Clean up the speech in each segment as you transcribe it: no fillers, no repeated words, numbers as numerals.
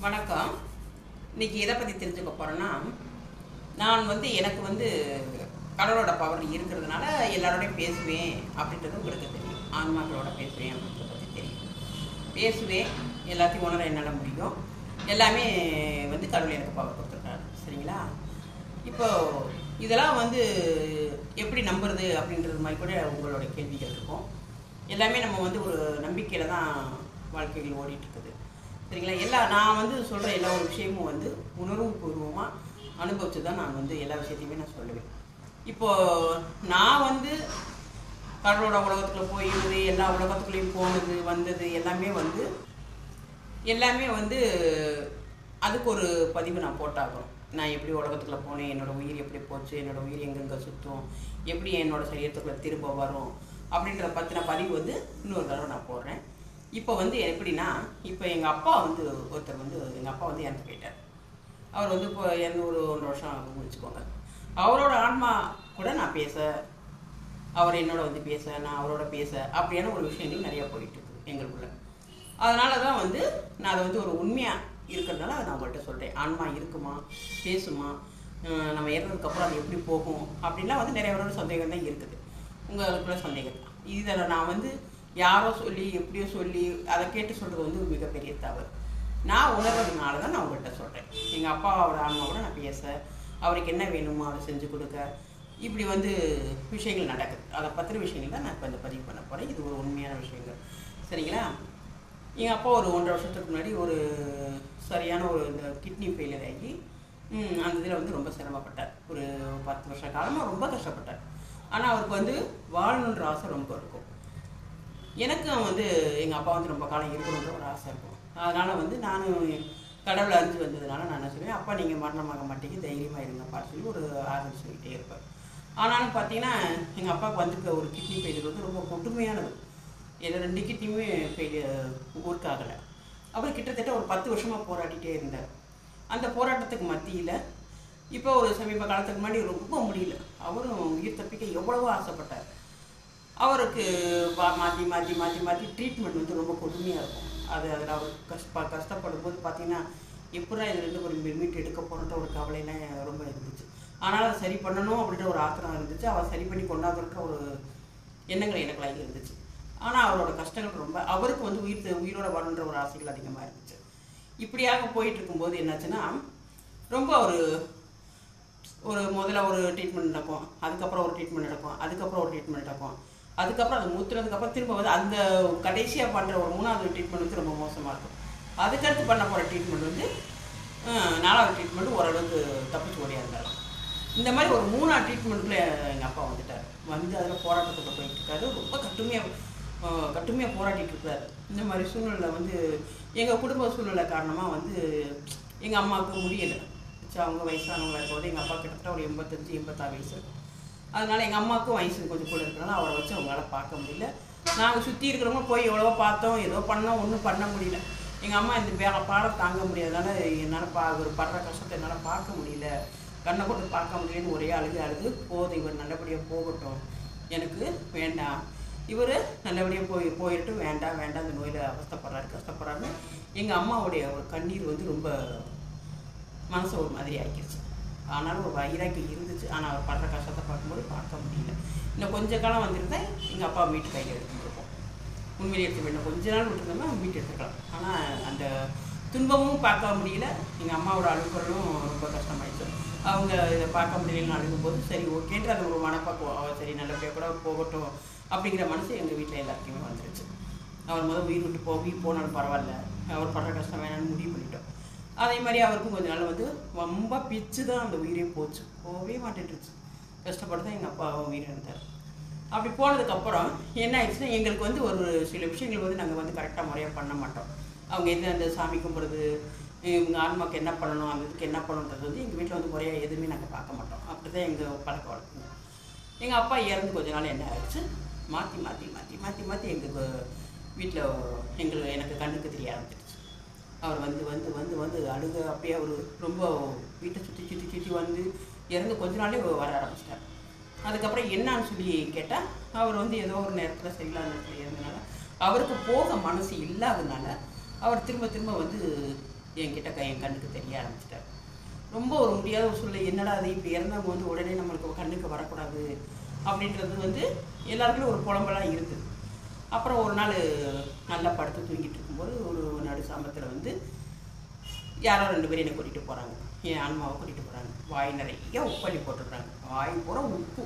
வணக்கம். இன்னைக்கு எதை பற்றி தெரிஞ்சுக்க போகிறேன்னா, நான் எனக்கு கடவுளோட பவர் இருக்கிறதுனால எல்லாரோடையும் பேசுவேன் அப்படின்றது உங்களுக்கு தெரியும். ஆன்மாக்களோட பேசுவேன் அப்படின்றத பற்றி தெரியும். பேசுவேன், எல்லாத்தையும் உணர என்னால் முடியும். எல்லாமே கடவுள் எனக்கு பவர் கொடுத்துருக்காரு. சரிங்களா? இப்போ இதெல்லாம் எப்படி நம்புறது அப்படின்றது மாதிரி கூட உங்களோட கேள்விகள் இருக்கும். எல்லாமே நம்ம ஒரு நம்பிக்கையில் தான் வாழ்க்கைகள் ஓடிட்டுருக்குது. சரிங்களா? நான் சொல்கிற எல்லா ஒரு விஷயமும் உணர்வு பூர்வமாக அனுபவித்து தான் நான் எல்லா விஷயத்தையுமே நான் சொல்லுவேன். இப்போது நான் கடவுளோட உலகத்துக்குள்ள போயிடுது, எல்லா உலகத்துக்குள்ளேயும் போனது வந்தது எல்லாமே அதுக்கு ஒரு பதிவு நான் போட்டாகணும். நான் எப்படி உலகத்துக்குள்ளே போனேன், என்னோடய உயிர் எப்படி போச்சு, என்னோடய உயிர் எங்கெங்கே சுற்றும், எப்படி என்னோடய சரீரத்துக்குள்ளே திரும்ப வரும் அப்படின்ற பற்றின பதிவு இன்னொரு தடவை நான் போடுறேன். இப்போ எப்படின்னா, இப்போ எங்கள் அப்பா ஒருத்தர் எங்கள் அப்பா இறந்து போயிட்டார். அவர் இப்போ இறந்து ஒரு 1 வருஷம் ஆகும் வச்சுக்கோங்க. அவரோட ஆன்மா கூட நான் பேச, அவர் என்னோட பேச, நான் அவரோட பேச, அப்படியான ஒரு விஷயங்கள் நிறையா போயிட்டுருக்கு எங்களுக்குள்ள. அதனால தான் நான் அதை ஒரு உண்மையாக இருக்கிறதுனால அதை நான் உங்கள்கிட்ட சொல்கிறேன். ஆன்மா இருக்குமா, பேசுமா, நம்ம இறந்ததுக்கப்புறம் அது எப்படி போகும் அப்படின்லாம் நிறைய பேரோட சந்தேகம் தான் இருக்குது. உங்களுக்குள்ள சந்தேகம் தான். இதில் நான் யாரோ சொல்லி எப்படியோ சொல்லி அதை கேட்டு சொல்கிறது மிகப்பெரிய தவறு. நான் உணர்றதுனால தான் நான் உங்கள்கிட்ட சொல்கிறேன். எங்கள் அப்பாவோட ஆன்மாவோட நான் பேச, அவருக்கு என்ன வேணுமோ அதை செஞ்சு கொடுக்க, இப்படி விஷயங்கள் நடக்குது. அதை பற்றின விஷயங்கள் தான் நான் இப்போ இந்த பதிவு பண்ண போகிறேன். இது ஒரு உண்மையான விஷயங்கள். சரிங்களா? எங்கள் அப்பா ஒரு 1.5 வருஷத்துக்கு முன்னாடி ஒரு சரியான இந்த கிட்னி ஃபெயிலியர் ஆகி அந்த இதில் ரொம்ப சிரமப்பட்டார். ஒரு 10 வருஷ காலமாக ரொம்ப கஷ்டப்பட்டார். ஆனால் அவருக்கு வாழணுன்ற ஆசை ரொம்ப இருக்கும். எனக்கும் எங்கள் அப்பா ரொம்ப காலம் இருக்கணுன்ற ஒரு ஆசை இருக்கும். அதனால் நானும் கடவுளை அறிஞ்சு வந்ததுனால நான் என்ன சொல்லுவேன், அப்பா நீங்கள் மரணமாக மாட்டேங்க, தைரியமாக இருங்கப்பான்னு சொல்லி ஒரு ஆறுதல் சொல்லிகிட்டே இருப்பேன். ஆனாலும் பார்த்தீங்கன்னா எங்கள் அப்பாவுக்கு ஒரு கிட்னி ஃபெயிலியர் ரொம்ப கொடுமையானது. 2 கிட்னியுமே ஒர்க் ஆகலை. அவர் கிட்டத்தட்ட ஒரு 10 வருஷமாக போராடிட்டே இருந்தார். அந்த போராட்டத்துக்கு மத்தியில் இப்போ ஒரு சமீப காலத்துக்கு முன்னாடி ரொம்ப முடியல. அவரும் உயிர் தப்பிக்க எவ்வளவோ ஆசைப்பட்டார். அவருக்கு மாற்றி மாற்றி மாற்றி மாற்றி ட்ரீட்மெண்ட் ரொம்ப கொடுமையாக இருக்கும். அதில் அவர் கஷ்டப்படும் போது பார்த்தீங்கன்னா எப்படா இது 2 ஒரு மீட் எடுக்க போகிறத ஒரு கவலையெல்லாம் ரொம்ப இருந்துச்சு. ஆனால் அதை சரி பண்ணணும் அப்படின்ற ஒரு ஆத்திரம் இருந்துச்சு. அவர் சரி பண்ணி கொண்டாந்துருக்க ஒரு எண்ணங்கள் எனக்குலாம் இருந்துச்சு. ஆனால் அவரோட கஷ்டங்கள் ரொம்ப, அவருக்கு உயிரோட வரணுன்ற ஒரு ஆசைகள் அதிகமாக இருந்துச்சு. இப்படியாக போயிட்டு இருக்கும்போது என்னாச்சுன்னா, ரொம்ப முதல்ல ஒரு ட்ரீட்மெண்ட் நடக்கும், அதுக்கப்புறம் ஒரு ட்ரீட்மெண்ட் நடக்கும், அதுக்கப்புறம் ஒரு ட்ரீட்மெண்ட் நடக்கும், அதுக்கப்புறம் அது மூத்துறதுக்கப்புறம் திரும்ப அந்த கடைசியாக பண்ணுற ஒரு 3வது ட்ரீட்மெண்ட் ரொம்ப மோசமாக இருக்கும். அதுக்கடுத்து பண்ண போகிற ட்ரீட்மெண்ட் 4வது ட்ரீட்மெண்ட் ஓரளவுக்கு தப்பிச்சு ஓடியா இருந்தாலும். இந்த மாதிரி ஒரு 3வது ட்ரீட்மெண்ட்டில் எங்கள் அப்பா வந்துட்டார். அதில் போராட்டத்துக்கு போயிட்டு இருக்காரு. ரொம்ப கட்டுமையாக போராடிட்டு இருக்காரு. இந்த மாதிரி சூழ்நிலை எங்கள் குடும்ப சூழ்நிலை காரணமாக எங்கள் அம்மாவுக்கு முடியலை. அவங்க வயசானவங்க இருக்கும்போது எங்கள் அப்பா கிட்டத்தட்ட ஒரு 85-86 வயசு இருக்கும். அதனால் எங்கள் அம்மாவுக்கும் வயசு கொஞ்சம் கூட இருக்கிறனால அவரை வச்சு அவங்களால பார்க்க முடியல. நாங்கள் சுற்றி இருக்கிறவங்க போய் எவ்வளவோ பார்த்தோம், ஏதோ பண்ணோம், ஒன்றும் பண்ண முடியல. எங்கள் அம்மா இந்த பாடம் தாங்க முடியாதனால என்னால் ஒரு படுற கஷ்டத்தை என்னால் பார்க்க முடியல, கண்ணை கொண்டு பார்க்க முடியலன்னு ஒரே அழுது போதும், இவர் நல்லபடியாக போகட்டும், எனக்கு வேண்டாம், இவர் நல்லபடியாக போயிட்டு வேண்டாம் இந்த நோயில் கஷ்டப்படுறாருன்னு எங்கள் அம்மாவுடைய ஒரு கண்ணீர் ரொம்ப மனசை ஒரு மாதிரி ஆக்கிடுச்சு. ஆனாலும் ஒரு வைராக்கி இருந்துச்சு. ஆனால் அவர் படுற கஷ்டத்தை பார்க்கும்போது பார்க்க முடியல. இன்னும் கொஞ்ச காலம் வந்திருந்தேன் எங்கள் அப்பா மீட்டு கையில் எடுத்துருக்கோம். உண்மையிலே எடுத்து இன்னும் கொஞ்ச நாள் விட்டுருந்தோம்னா மீட்டு எடுத்துக்கலாம். ஆனால் அந்த துன்பமும் பார்க்க முடியல. எங்கள் அம்மாவோட அழுகுறலும் ரொம்ப கஷ்டமாயிடுச்சு. அவங்க இதை பார்க்க முடியலன்னு அழுகும்போது சரி ஓகேன்ற அது ஒரு மனப்பக்குவம், அவர் சரி நல்லபடியாக கூட போகட்டும் அப்படிங்கிற மனசு எங்கள் வீட்டில் எல்லாருக்குமே வந்துருச்சு. அவர் உயிர் விட்டு போனாலும் பரவாயில்ல, அவர் படுற கஷ்டம் வேணான்னு முடிவு பண்ணிட்டோம். அதே மாதிரி அவருக்கும் கொஞ்ச நாள் ரொம்ப பிச்சு தான் அந்த உயிரே போச்சு, போகவே மாட்டேன்ருச்சு. கஷ்டப்பட்டு தான் எங்கள் அப்பா உயிர் இருந்தார். அப்படி போனதுக்கப்புறம் என்ன ஆயிடுச்சுன்னா, எங்களுக்கு ஒரு சில விஷயங்கள் நாங்கள் கரெக்டாக முறையாக பண்ண மாட்டோம். அவங்க அந்த சாமி கும்பிட்றது, இவங்க ஆன்மாவுக்கு என்ன பண்ணணும், அந்த இதுக்கு என்ன பண்ணணுன்றது எங்கள் வீட்டில் முறையாக எதுவுமே நாங்கள் பார்க்க மாட்டோம். அப்படி தான் எங்கள் பழக்க வழக்கம். எங்கள் அப்பா இறந்து கொஞ்ச நாள் என்ன ஆயிடுச்சு, மாற்றி மாற்றி மாற்றி மாற்றி மாற்றி எங்கள் வீட்டில் எனக்கு கண்ணுக்கு தெரிய ஆரம்பிச்சிடுச்சு. அவர் அழுக, அப்படியே அவர் ரொம்ப வீட்டை சுற்றி இறந்து கொஞ்ச நாளே வர ஆரம்பிச்சிட்டார். அதுக்கப்புறம் என்னான்னு சொல்லி கேட்டால், அவர் ஏதோ ஒரு நேரத்தில் சரியில்லாத நேரத்தில் இருந்ததுனால அவருக்கு போக மனசு இல்லாததுனால அவர் திரும்ப என்கிட்ட என் கண்ணுக்கு தெரிய ஆரம்பிச்சிட்டார். ரொம்ப ஒரு முடியாத ஒரு சூழ்நிலை. என்னடா அது இப்படி இறந்தவங்க வந்து உடனே நம்மளுக்கு கண்ணுக்கு வரக்கூடாது அப்படின்றது வந்து எல்லாருக்குமே ஒரு புலம்பெல்லாம் இருக்குது. அப்புறம் ஒரு நாள் நல்லா படுத்து தூங்கிட்டு இருக்கும்போது ஒரு நடு சாமத்தில் வந்து யாரோ 2 பேரும் என்னை கூட்டிகிட்டு போகிறாங்க. என் ஆன்மாவை கூட்டிகிட்டு போகிறாங்க. வாய் நிறைய உப்பள்ளி போட்டுடுறாங்க. வாய் பூரா உப்பு.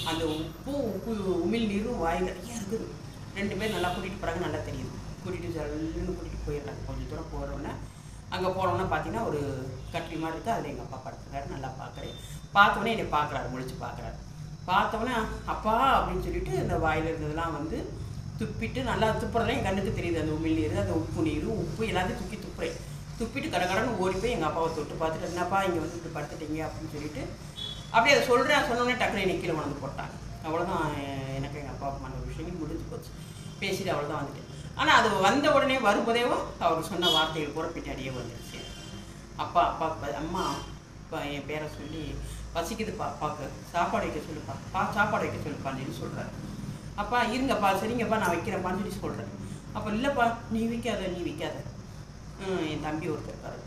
அந்த உப்பு உமிழ் நீரும் வாய் நிறைய இருக்குது. 2 பேர் நல்லா கூட்டிகிட்டு போகிறாங்க. நல்லா தெரியுது. கூட்டிகிட்டு ஜல்லுன்னு கூட்டிகிட்டு போயிடுறாங்க. கொஞ்சம் தூரம் போகிறோன்னே அங்கே போனோன்னா பார்த்தீங்கன்னா ஒரு கட்டில் மாதிரி இருக்குது. அதில் எங்கள் அப்பா படுத்துக்கிறாரு. நல்லா பார்க்குறேன். பார்த்தோன்னே என்னை பார்க்குறாரு. முழிச்சு பார்க்குறாரு. பார்த்தோன்னே அப்பா அப்படின்னு சொல்லிட்டு இந்த வாயில் இருந்ததெல்லாம் வந்து துப்பிட்டு நல்லா துப்புறதுலாம் என் கண்ணுக்கு தெரியுது. அந்த உமிழ் நீர், அந்த உப்பு நீர், உப்பு எல்லாத்தையும் துப்புறேன். துப்பிட்டு கடகடன்னு ஓடி போய் எங்கள் அப்பாவை தொட்டு பார்த்துட்டு, என்னப்பா இங்கே வந்து இப்படி படுத்துட்டீங்க அப்படின்னு சொல்லிட்டு அப்படியே அதை சொன்னோடனே டக்குனு என்னை கீழே உணர்ந்து போட்டாங்க. அவ்வளோதான். எனக்கு எங்கள் அப்பா அம்மா விஷயங்கள் முடிஞ்சு போச்சு. பேசிட்டு அவ்வளோதான் வந்துட்டேன். ஆனால் அது வந்த உடனே வரும்போதேவும் அவர் சொன்ன வார்த்தைகள் கூட பின்னாடியே வந்துடுச்சு. அப்பா அம்மா இப்போ என் பேரை சொல்லி பசிக்குதுப்பா, அப்பாவுக்கு சாப்பாடு வைக்க சொல்லுப்பா, சாப்பாடு வைக்க சொல்லுப்பான்னு சொல்கிறாரு. அப்பா இருங்கப்பா, சரிங்கப்பா நான் வைக்கிறேன்ப்பான்னு சொல்லி சொல்கிறேன். அப்போ இல்லைப்பா நீ வைக்காத என் தம்பி ஒருத்தர் இருக்காரு,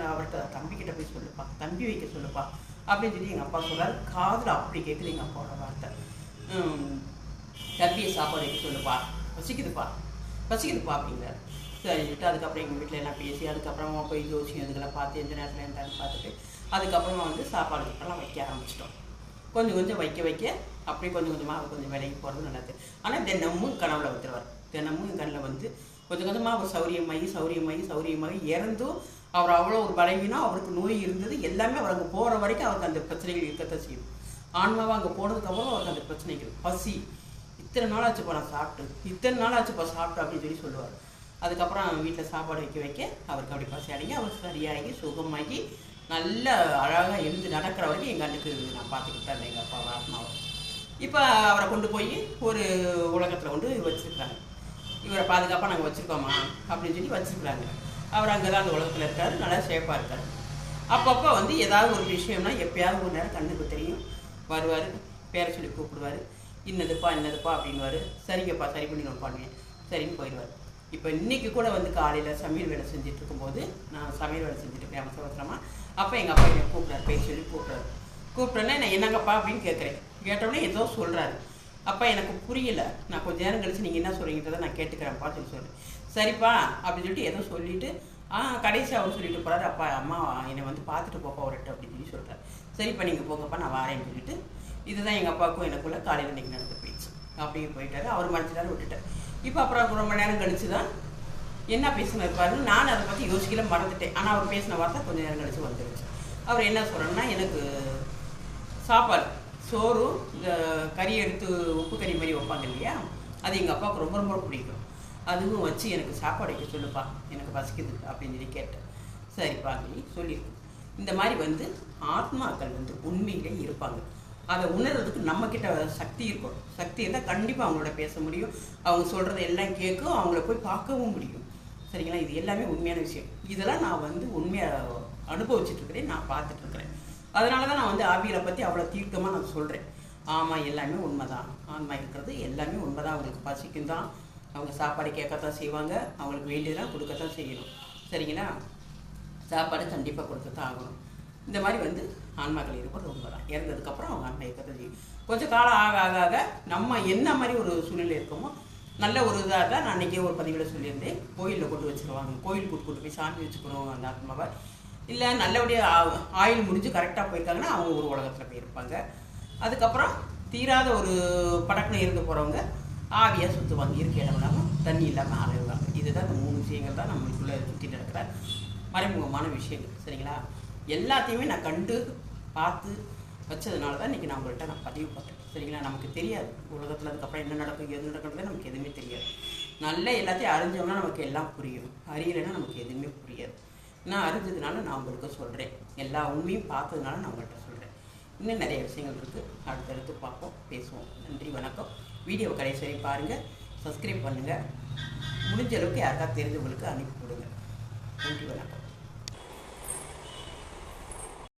அவர்கிட்ட தம்பிக்கிட்ட போய் சொல்லுப்பா, தம்பி வைக்க சொல்லுப்பா அப்படின்னு சொல்லி எங்கள் அப்பா சொல்கிறாரு. காதில் அப்படி கேட்குது எங்கள் அப்பாவோட வார்த்தை. தம்பியை சாப்பாடு வைக்க சொல்லுப்பா, பசிக்குதுப்பா அப்படிங்கிறார். சரிட்டு அதுக்கப்புறம் எங்கள் வீட்டில் எல்லாம் பேசி அதுக்கப்புறமா போய் ஜோசியம் இதுக்கெல்லாம் பார்த்து எந்த நேரத்தில் இருந்தாலும் பார்த்துட்டு அதுக்கப்புறமா வந்து சாப்பாடுலாம் வைக்க ஆரம்பிச்சிட்டோம். கொஞ்சம் வைக்க அப்படியே கொஞ்சமாக கொஞ்சம் விலைக்கு போகிறது நல்லா தெரியும். ஆனால் தினமும் கனவுல வந்துடுவார். தினமும் என் கண்ணில் வந்து கொஞ்சமாக அவர் சௌரியமாகி இறந்தும் அவர் அவ்வளோ ஒரு பலவீனம், அவருக்கு நோய் இருந்தது எல்லாமே. அவர் அங்கே போகிற வரைக்கும் அவருக்கு அந்த பிரச்சனைகள் இருக்கத்தான் செய்யும். ஆன்மாவாக அங்கே போனதுக்கப்புறம் அவருக்கு அந்த பிரச்சனைகள் பசி இத்தனை நாள் ஆச்சுப்பா நான் சாப்பிட்டு அப்படின்னு சொல்லி சொல்லுவார். அதுக்கப்புறம் வீட்டில் சாப்பாடு வைக்க அவருக்கு அப்படி பசி அடங்கி அவர் சரியாகி சுகமாகி நல்ல அழகாக எழுந்து நடக்கிற வரைக்கும் எங்கள் கண்ணுக்கு நான் பார்த்துக்கிட்டு தான் எங்கள் அப்பா ஆத்மாவை. இப்போ அவரை கொண்டு போய் ஒரு உலகத்தில் கொண்டு வச்சுருக்காங்க. இவரை பாதுகாப்பாக நாங்கள் வச்சுருக்கோமா அப்படின்னு சொல்லி வச்சுருக்குறாங்க. அவர் அங்கே தான் அந்த உலகத்தில் இருக்கார். நல்லா சேஃபாக இருக்கார். அப்பப்போ வந்து ஏதாவது ஒரு விஷயம்னா எப்போயாவது ஒரு நேரம் கண்ணுக்கு தெரியும். வருவார், பேரை சொல்லி கூப்பிடுவார். இன்னதுப்பா அப்படின்வார். சரிங்கப்பா சரி பண்ணி நான் பண்ணுவேன் சரின்னு போயிடுவார். இப்போ இன்றைக்கி கூட வந்து காலையில் சமையல் வேலை செஞ்சுட்டு இருக்கும்போது நான் சமையல் வேலை செஞ்சுட்ருக்கேன் அவசரமாக. அப்போ எங்கள் அப்பா என்னை கூப்பிட்றாரு, பேர் சொல்லி கூப்பிட்றேன்னா நான் என்னங்கப்பா அப்படின்னு கேட்குறேன். கேட்டோடனே ஏதோ சொல்கிறாரு. அப்பா எனக்கு புரியல, நான் கொஞ்சம் நேரம் கழிச்சு நீங்கள் என்ன சொல்கிறீங்கன்றதை நான் கேட்டுக்கிறேன்ப்பா சொல்லி சொல்கிறேன். சரிப்பா அப்படின்னு சொல்லிட்டு ஏதோ சொல்லிவிட்டு கடைசி அவர் சொல்லிட்டு போகிறாரு. அப்பா அம்மா என்னை வந்து பார்த்துட்டு போப்பா ஒரு அப்படின்னு சொல்லி சொல்கிறார். சரிப்பா நீங்கள் போங்கப்பா நான் வரேன்னு சொல்லிட்டு இதுதான் எங்கள் அப்பாவுக்கும் எனக்குள்ள காலையில் இன்றைக்கி நடந்த பேச்சு. அப்படியே போயிட்டாரு. அவர் மறைச்சிட்டாரு, விட்டுட்டார். இப்போ அப்புறம் ரொம்ப நேரம் கழிச்சு தான் என்ன பேசினார் பாருங்க. நான் அதை பற்றி யோசிக்கல, மறந்துட்டேன். ஆனால் அவர் பேசின வார்த்தை கொஞ்சம் நேரம் கழிச்சு வந்துருச்சு. அவர் என்ன சொல்கிறேன்னா, எனக்கு சாப்பாடு சோறும் இந்த கறி எடுத்து உப்பு கறி மாதிரி வைப்பாங்க இல்லையா, அது எங்கள் அப்பாவுக்கு ரொம்ப ரொம்ப பிடிக்கும். அதுவும் வச்சு எனக்கு சாப்பாடு வைக்க சொல்லுப்பா, எனக்கு பசிக்குது அப்படின்னு சொல்லி கேட்டேன். சரிப்பா நீ சொல்லியிருக்கு. இந்த மாதிரி வந்து ஆத்மாக்கள் வந்து உண்மையிலே இருப்பாங்க. அதை உணர்றதுக்கு நம்மக்கிட்ட சக்தி இருக்கும். சக்தி இருந்தால் கண்டிப்பாக அவங்களோட பேச முடியும். அவங்க சொல்கிறத எல்லாம் கேட்கும், அவங்கள போய் பார்க்கவும் முடியும். சரிங்களா? இது எல்லாமே உண்மையான விஷயம். இதெல்லாம் நான் வந்து உண்மையாக அனுபவிச்சுட்ருக்கிறேன், நான் பார்த்துட்ருக்குறேன். அதனால தான் நான் வந்து ஆவிகளை பற்றி அவ்வளோ தீர்க்கமாக நான் சொல்கிறேன். ஆமாம் எல்லாமே உண்மை தான். ஆன்மா இருக்கிறது எல்லாமே உண்மை தான். அவங்களுக்கு பசிக்கும் தான், அவங்க சாப்பாடு கேட்கத்தான் செய்வாங்க, அவங்களுக்கு வேண்டியதெல்லாம் கொடுக்கத்தான் செய்யணும். சரிங்களா? சாப்பாடு கண்டிப்பாக கொடுக்கத்தான் ஆகணும். இந்த மாதிரி வந்து ஆன்மாக்கள் இருப்பது உண்மை தான். இறந்ததுக்கப்புறம் அவங்க ஆன்மா இயக்கத்தை செய்யும். கொஞ்சம் காலம் ஆக நம்ம என்ன மாதிரி ஒரு சூழ்நிலை இருக்கோமோ நல்ல ஒரு இதாக தான். நான் அன்றைக்கே ஒரு பதிவில் சொல்லியிருந்தேன், கோயிலில் கொண்டு வச்சுருவாங்க. கோயிலுக்கு கொண்டு போய் சாமி வச்சுக்கணும் அந்த ஆத்மாவை. இல்லை நல்லபடியாக ஆயுள் முடிஞ்சு கரெக்டாக போயிருக்காங்கன்னா அவங்க ஒரு உலகத்தில் போயிருப்பாங்க. அதுக்கப்புறம் தீராத ஒரு படக்குன்னு இருந்து போகிறவங்க ஆவியாக சுற்றுவாங்க. இருக்க இடம் இல்லாமல் தண்ணி இல்லாமல் அலைவாங்க. இதுதான் இந்த 3 விஷயங்கள் தான் நம்மளுக்குள்ளே சுற்றிட்டு இருக்கிற மறைமுகமான விஷயங்கள். சரிங்களா? எல்லாத்தையுமே நான் கண்டு பார்த்து வச்சதுனால தான் இன்றைக்கி நான் உங்கள்கிட்ட நான் பதிவு பண்ணுறேன். சரிங்களா? நமக்கு தெரியாது உலகத்தில் அதுக்கப்புறம் என்ன நடக்கும் எது நடக்கிறது நமக்கு எதுவுமே தெரியாது. நல்ல எல்லாத்தையும் அறிஞ்சோம்னா நமக்கு எல்லாம் புரியும். அறியலைன்னா நமக்கு எதுவுமே புரியாது. நான் அறிஞ்சதுனால நான் உங்களுக்கு சொல்கிறேன். எல்லா உண்மையும் பார்த்ததுனால நான் உங்கள்கிட்ட சொல்கிறேன். இன்னும் நிறைய விஷயங்கள் இருக்குது. அடுத்தடுத்து பார்ப்போம், பேசுவோம். நன்றி, வணக்கம். வீடியோவை கடைசி வரை பாருங்கள், சப்ஸ்கிரைப் பண்ணுங்கள். முடிஞ்ச அளவுக்கு யாருக்காவது தெரிஞ்சவங்களுக்கு அனுப்பி கொடுங்க. நன்றி, வணக்கம்.